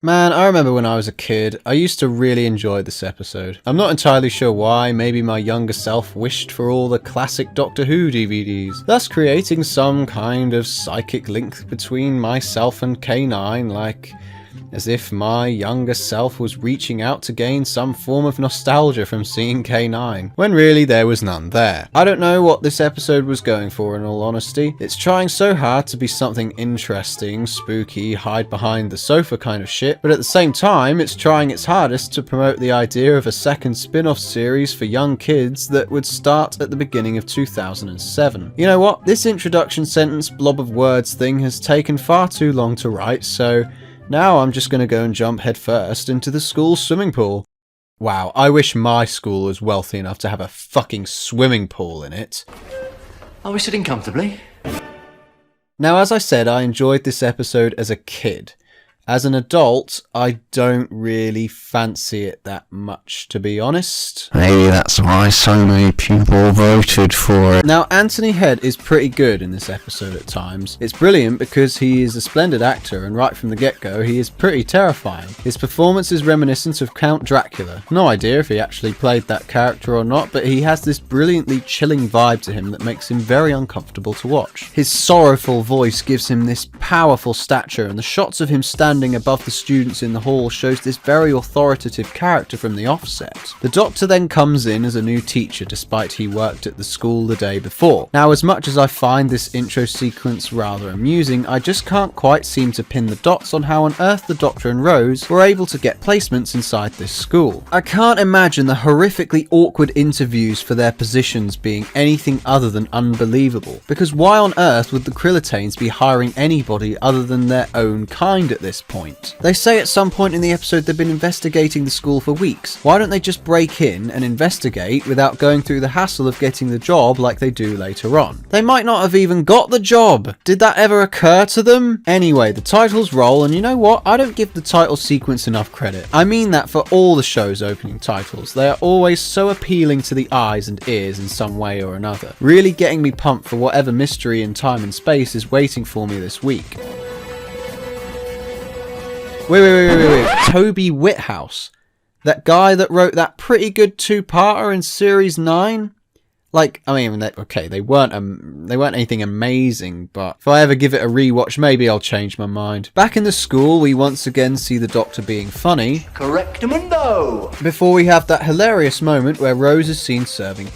Man, I remember when I was a kid, I used to really enjoy this episode. I'm not entirely sure why, maybe my younger self wished for all the classic Doctor Who DVDs, thus creating some kind of psychic link between myself and K9, like as if my younger self was reaching out to gain some form of nostalgia from seeing K9, when really there was none there. I don't know what this episode was going for, in all honesty. It's trying so hard to be something interesting, spooky, hide behind the sofa kind of shit, but at the same time it's trying its hardest to promote the idea of a second spin-off series for young kids that would start at the beginning of 2007. You know what? This introduction sentence blob of words thing has taken far too long to write, so now I'm just going to go and jump headfirst into the school swimming pool. Wow, I wish my school was wealthy enough to have a fucking swimming pool in it. Are we sitting comfortably? Now, as I said, I enjoyed this episode as a kid. As an adult, I don't really fancy it that much, to be honest. Maybe that's why so many people voted for it. Now, Anthony Head is pretty good in this episode at times. It's brilliant because he is a splendid actor, and right from the get-go, he is pretty terrifying. His performance is reminiscent of Count Dracula. No idea if he actually played that character or not, but he has this brilliantly chilling vibe to him that makes him very uncomfortable to watch. His sorrowful voice gives him this powerful stature, and the shots of him standing above the students in the hall shows this very authoritative character from the offset. The Doctor then comes in as a new teacher despite he worked at the school the day before. Now, as much as I find this intro sequence rather amusing, I just can't quite seem to pin the dots on how on earth the Doctor and Rose were able to get placements inside this school. I can't imagine the horrifically awkward interviews for their positions being anything other than unbelievable, because why on earth would the Krillitanes be hiring anybody other than their own kind at this point? They say at some point in the episode they've been investigating the school for weeks. Why don't they just break in and investigate without going through the hassle of getting the job like they do later on? They might not have even got the job. Did that ever occur to them? Anyway, the titles roll, and you know what? I don't give the title sequence enough credit. I mean that for all the show's opening titles. They are always so appealing to the eyes and ears in some way or another, really getting me pumped for whatever mystery in time and space is waiting for me this week. Wait. Toby Whithouse. That guy that wrote that pretty good two-parter in Series 9? Like, I mean, they weren't anything amazing, but if I ever give it a rewatch, maybe I'll change my mind. Back in the school, we once again see the Doctor being funny. Correctamundo! Before we have that hilarious moment where Rose is seen serving.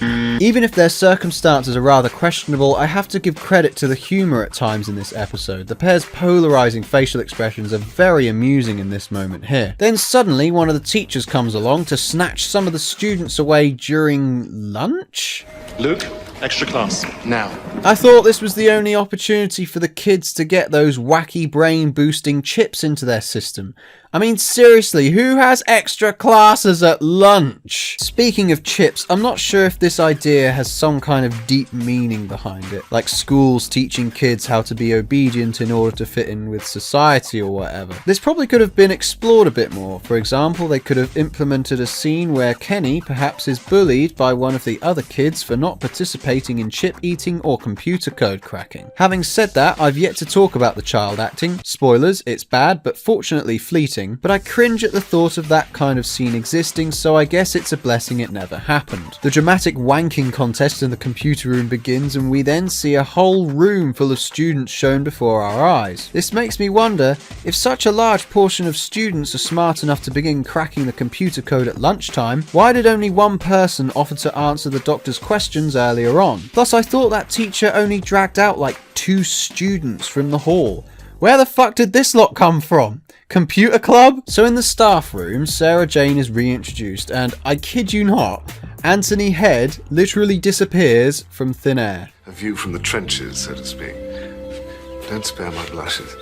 Even if their circumstances are rather questionable, I have to give credit to the humour at times in this episode. The pair's polarising facial expressions are very amusing in this moment here. Then suddenly, one of the teachers comes along to snatch some of the students away during lunch? Luke, extra class, now. I thought this was the only opportunity for the kids to get those wacky brain-boosting chips into their system. I mean, seriously, who has extra classes at lunch? Speaking of chips, I'm not sure if this idea has some kind of deep meaning behind it, like schools teaching kids how to be obedient in order to fit in with society or whatever. This probably could have been explored a bit more. For example, they could have implemented a scene where Kenny perhaps is bullied by one of the other kids for not participating in chip eating or computer code cracking. Having said that, I've yet to talk about the child acting. Spoilers, it's bad, but fortunately fleeting. But I cringe at the thought of that kind of scene existing, so I guess it's a blessing it never happened. The dramatic wanking contest in the computer room begins, and we then see a whole room full of students shown before our eyes. This makes me wonder, if such a large portion of students are smart enough to begin cracking the computer code at lunchtime, why did only one person offer to answer the Doctor's questions earlier on? Plus, I thought that teacher only dragged out like 2 students from the hall. Where the fuck did this lot come from? Computer club? So in the staff room, Sarah Jane is reintroduced, and I kid you not, Anthony Head literally disappears from thin air. A view from the trenches, so to speak. Don't spare my blushes.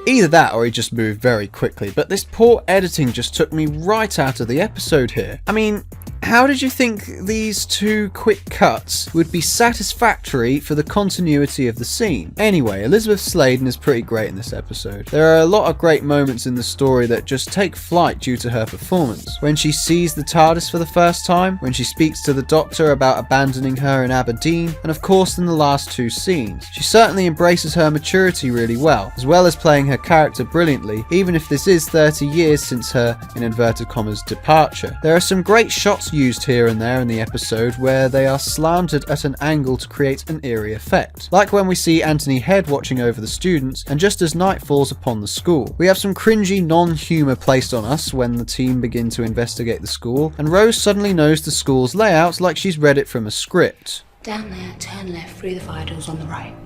Either that or he just moved very quickly, but this poor editing just took me right out of the episode here. I mean, How did you think these two quick cuts would be satisfactory for the continuity of the scene? Anyway, Elizabeth Sladen is pretty great in this episode. There are a lot of great moments in the story that just take flight due to her performance. When she sees the TARDIS for the first time, when she speaks to the Doctor about abandoning her in Aberdeen, and of course in the last two scenes. She certainly embraces her maturity really well as playing her character brilliantly, even if this is 30 years since her, in inverted commas, departure. There are some great shots used here and there in the episode where they are slanted at an angle to create an eerie effect. Like when we see Anthony Head watching over the students, and just as night falls upon the school. We have some cringy non-humour placed on us when the team begin to investigate the school, and Rose suddenly knows the school's layout like she's read it from a script. Down there, turn left through the fire doors on the right.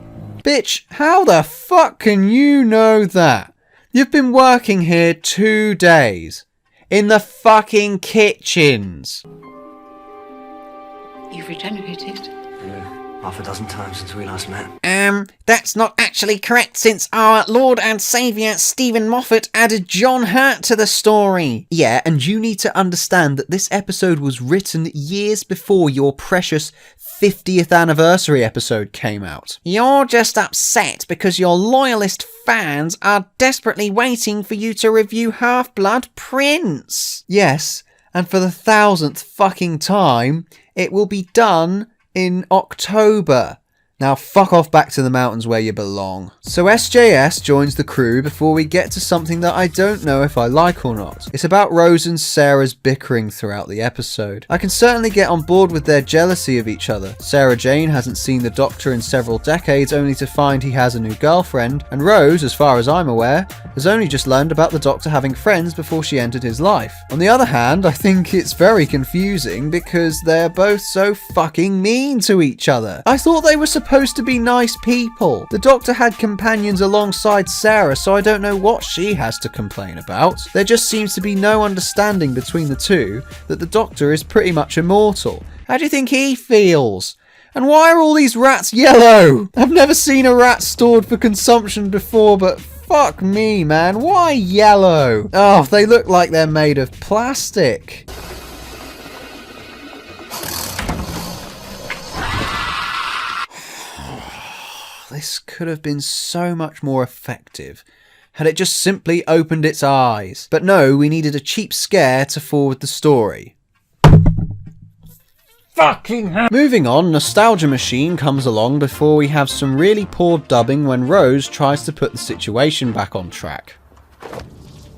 Bitch, how the fuck can you know that? You've been working here 2 days. In the fucking kitchens. You've regenerated. Yeah, half a dozen times since we last met. That's not actually correct since our Lord and Saviour Stephen Moffat added John Hurt to the story. Yeah, and you need to understand that this episode was written years before your precious 50th anniversary episode came out. You're just upset because your loyalist fans are desperately waiting for you to review Half-Blood Prince. Yes, and for the 1000th fucking time, it will be done in October. Now fuck off back to the mountains where you belong. So SJS joins the crew before we get to something that I don't know if I like or not. It's about Rose and Sarah's bickering throughout the episode. I can certainly get on board with their jealousy of each other. Sarah Jane hasn't seen the Doctor in several decades only to find he has a new girlfriend, and Rose, as far as I'm aware, has only just learned about the Doctor having friends before she entered his life. On the other hand, I think it's very confusing because they're both so fucking mean to each other. I thought they were supposed to be nice people. The Doctor had companions alongside Sarah, so I don't know what she has to complain about. There just seems to be no understanding between the two that the Doctor is pretty much immortal. How do you think he feels? And why are all these rats yellow? I've never seen a rat stored for consumption before, but fuck me, man. Why yellow? Oh, they look like they're made of plastic. This could have been so much more effective had it just simply opened its eyes. But no, we needed a cheap scare to forward the story. Fucking hell. Moving on, Nostalgia Machine comes along before we have some really poor dubbing when Rose tries to put the situation back on track.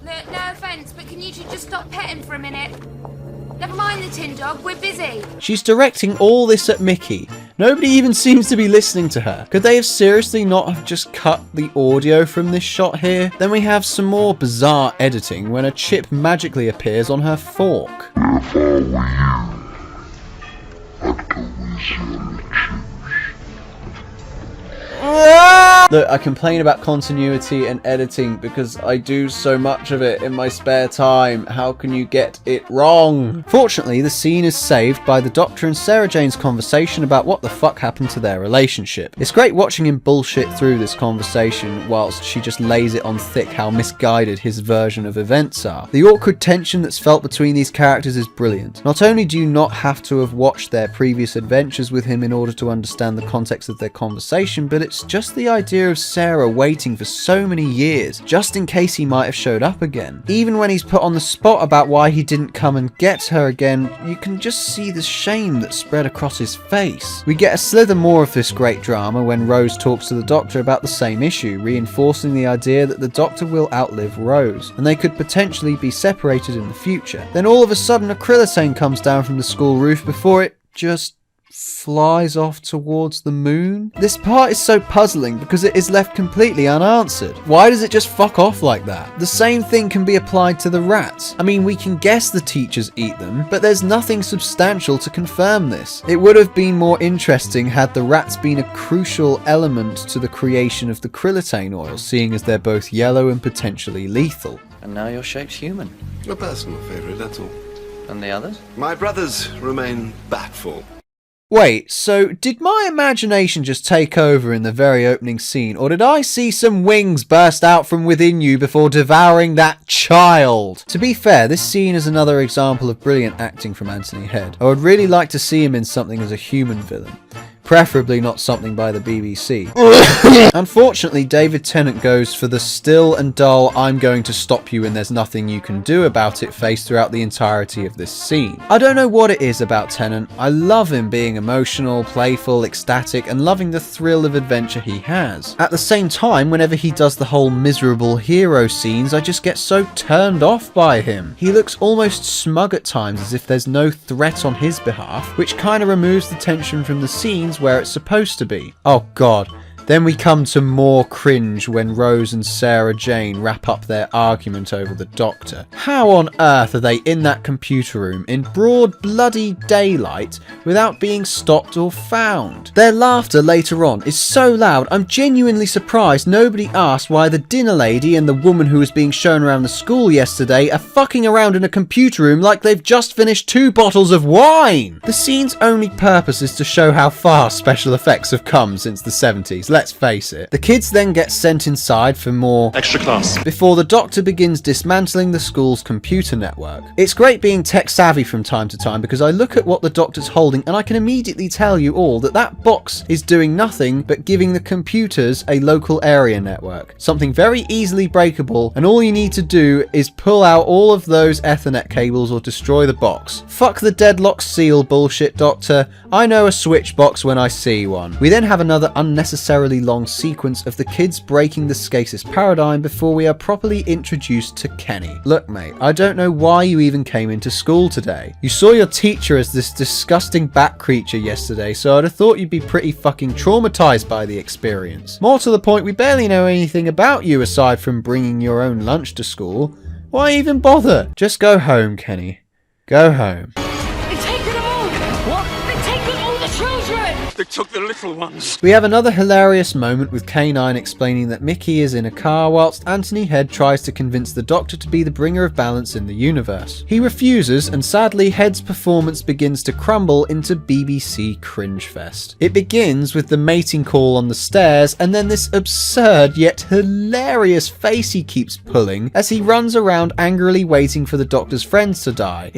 No offence, but can you two just stop petting for a minute? Never mind the tin dog, we're busy. She's directing all this at Mickey. Nobody even seems to be listening to her. Could they have seriously not have just cut the audio from this shot here? Then we have some more bizarre editing when a chip magically appears on her fork. Look, I complain about continuity and editing because I do so much of it in my spare time. How can you get it wrong? Fortunately, the scene is saved by the Doctor and Sarah Jane's conversation about what the fuck happened to their relationship. It's great watching him bullshit through this conversation whilst she just lays it on thick how misguided his version of events are. The awkward tension that's felt between these characters is brilliant. Not only do you not have to have watched their previous adventures with him in order to understand the context of their conversation, but it's just the idea of Sarah waiting for so many years just in case he might have showed up again. Even when he's put on the spot about why he didn't come and get her again, you can just see the shame that spread across his face. We get a slither more of this great drama when Rose talks to the Doctor about the same issue, reinforcing the idea that the Doctor will outlive Rose, and they could potentially be separated in the future. Then all of a sudden a Krillitane comes down from the school roof before it just flies off towards the moon. This part is so puzzling because it is left completely unanswered. Why does it just fuck off like that? The same thing can be applied to the rats. I mean, we can guess the teachers eat them, but there's nothing substantial to confirm this. It would have been more interesting had the rats been a crucial element to the creation of the Krillitane oil, seeing as they're both yellow and potentially lethal. And now you're shaped human. A personal favourite, that's all. And the others? My brothers remain batful. Wait, so did my imagination just take over in the very opening scene, or did I see some wings burst out from within you before devouring that child? To be fair, this scene is another example of brilliant acting from Anthony Head. I would really like to see him in something as a human villain. Preferably not something by the BBC. Unfortunately, David Tennant goes for the still and dull "I'm going to stop you and there's nothing you can do about it" face throughout the entirety of this scene. I don't know what it is about Tennant. I love him being emotional, playful, ecstatic, and loving the thrill of adventure he has. At the same time, whenever he does the whole miserable hero scenes, I just get so turned off by him. He looks almost smug at times, as if there's no threat on his behalf, which kind of removes the tension from the scenes where it's supposed to be. Oh god. Then we come to more cringe when Rose and Sarah Jane wrap up their argument over the Doctor. How on earth are they in that computer room in broad bloody daylight without being stopped or found? Their laughter later on is so loud, I'm genuinely surprised nobody asked why the dinner lady and the woman who was being shown around the school yesterday are fucking around in a computer room like they've just finished 2 bottles of wine! The scene's only purpose is to show how far special effects have come since the 70s. Let's face it. The kids then get sent inside for more Extra class. before the Doctor begins dismantling the school's computer network. It's great being tech savvy from time to time because I look at what the Doctor's holding and I can immediately tell you all that that box is doing nothing but giving the computers a local area network. Something very easily breakable, and all you need to do is pull out all of those Ethernet cables or destroy the box. Fuck the deadlock seal bullshit, Doctor. I know a switch box when I see one. We then have another unnecessarily long sequence of the kids breaking the stasis paradigm before we are properly introduced to Kenny. Look mate, I don't know why you even came into school today. You saw your teacher as this disgusting bat creature yesterday, so I'd have thought you'd be pretty fucking traumatized by the experience. More to the point, we barely know anything about you aside from bringing your own lunch to school. Why even bother? Just go home, Kenny. Go home. They took the little ones. We have another hilarious moment with K9 explaining that Mickey is in a car whilst Anthony Head tries to convince the Doctor to be the bringer of balance in the universe. He refuses, and sadly Head's performance begins to crumble into BBC cringe fest. It begins with the mating call on the stairs and then this absurd yet hilarious face he keeps pulling as he runs around angrily waiting for the Doctor's friends to die.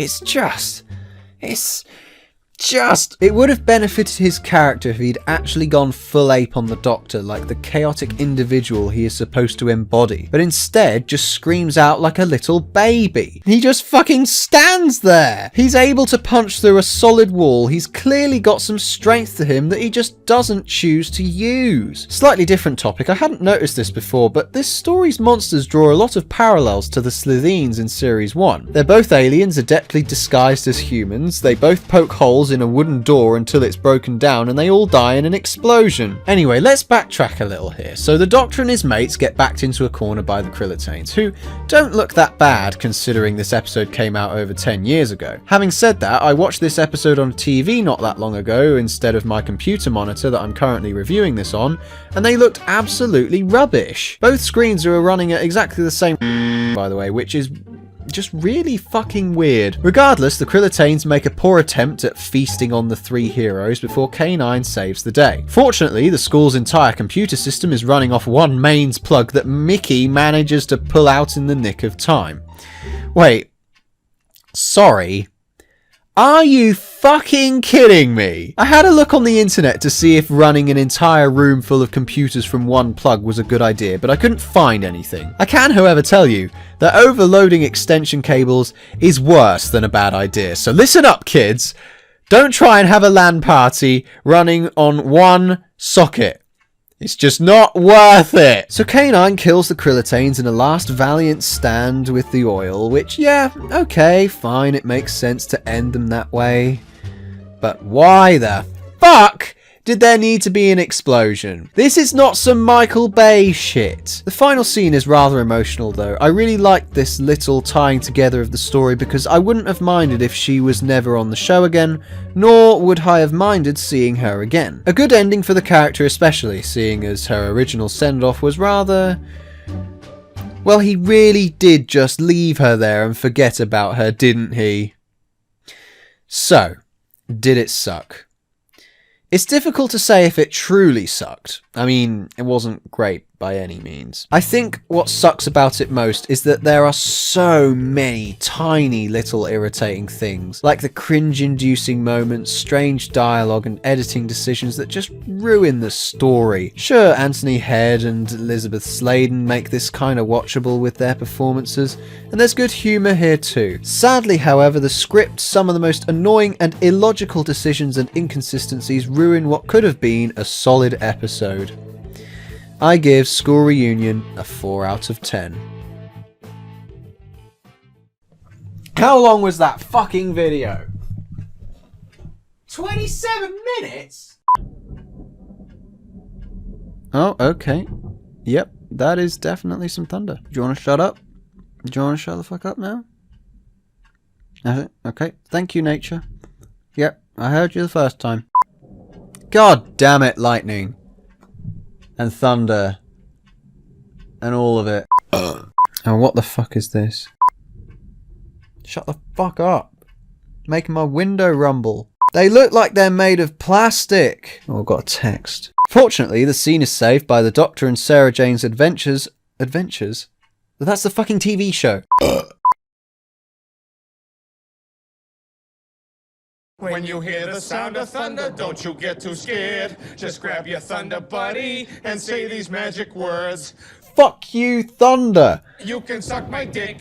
It would have benefited his character if he'd actually gone full ape on the Doctor like the chaotic individual he is supposed to embody, but instead just screams out like a little baby. He just fucking stands there! He's able to punch through a solid wall, he's clearly got some strength to him that he just doesn't choose to use. Slightly different topic, I hadn't noticed this before, but this story's monsters draw a lot of parallels to the Slitheenes in Series 1. They're both aliens adeptly disguised as humans, they both poke holes in a wooden door until it's broken down and they all die in an explosion. Anyway, let's backtrack a little here. So the Doctor and his mates get backed into a corner by the Krillitanes, who don't look that bad considering this episode came out over 10 years ago. Having said that, I watched this episode on TV not that long ago instead of my computer monitor that I'm currently reviewing this on, and they looked absolutely rubbish. Both screens are running at exactly the same by the way, which is just really fucking weird. Regardless, the Krillitanes make a poor attempt at feasting on the 3 heroes before K9 saves the day. Fortunately, the school's entire computer system is running off one mains plug that Mickey manages to pull out in the nick of time. Wait. Sorry. Are you fucking kidding me? I had a look on the internet to see if running an entire room full of computers from one plug was a good idea, but I couldn't find anything. I can, however, tell you that overloading extension cables is worse than a bad idea. So listen up, kids. Don't try and have a LAN party running on one socket. It's just not worth it. So K9 kills the Krillitanes in a last valiant stand with the oil, which, yeah, okay, fine, it makes sense to end them that way. But why the fuck did there need to be an explosion? This is not some Michael Bay shit. The final scene is rather emotional though. I really liked this little tying together of the story because I wouldn't have minded if she was never on the show again, nor would I have minded seeing her again. A good ending for the character especially, seeing as her original send-off was rather... well, he really did just leave her there and forget about her, didn't he? So, did it suck? It's difficult to say if it truly sucked. I mean, it wasn't great by any means. I think what sucks about it most is that there are so many tiny little irritating things, like the cringe-inducing moments, strange dialogue and editing decisions that just ruin the story. Sure, Anthony Head and Elizabeth Sladen make this kind of watchable with their performances, and there's good humour here too. Sadly, however, the script, some of the most annoying and illogical decisions and inconsistencies ruin what could have been a solid episode. I give School Reunion a 4 out of 10. How long was that fucking video? 27 minutes? Oh, okay. Yep, that is definitely some thunder. Do you want to shut up? Do you want to shut the fuck up now? Okay, thank you, nature. Yep, I heard you the first time. God damn it, lightning. And thunder. And all of it. Oh, what the fuck is this? Shut the fuck up. Making my window rumble. They look like they're made of plastic. Oh, I've got a text. Fortunately, the scene is saved by the Doctor and Sarah Jane's adventures. Adventures? That's the fucking TV show. When you hear the sound of thunder, don't you get too scared. Just grab your thunder buddy and say these magic words. Fuck you, thunder. You can suck my dick.